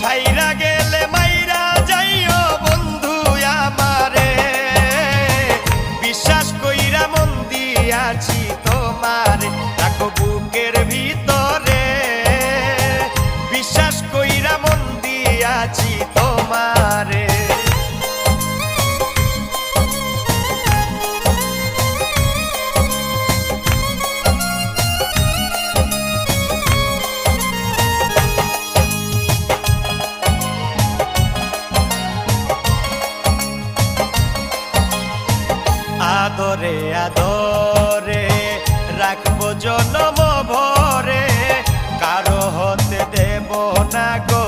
ছাইরা গেলে মাইরা যাইও বন্ধু আমারে, বিশ্বাস কইরা মন দিয়াছি তোমারে, রাখো বুকের ভিতরে, বিশ্বাস কইরা মন দিয়াছি তোমারে। আদরে আদরে রাখবো জনম ভরে, কারো হতে দেব না গো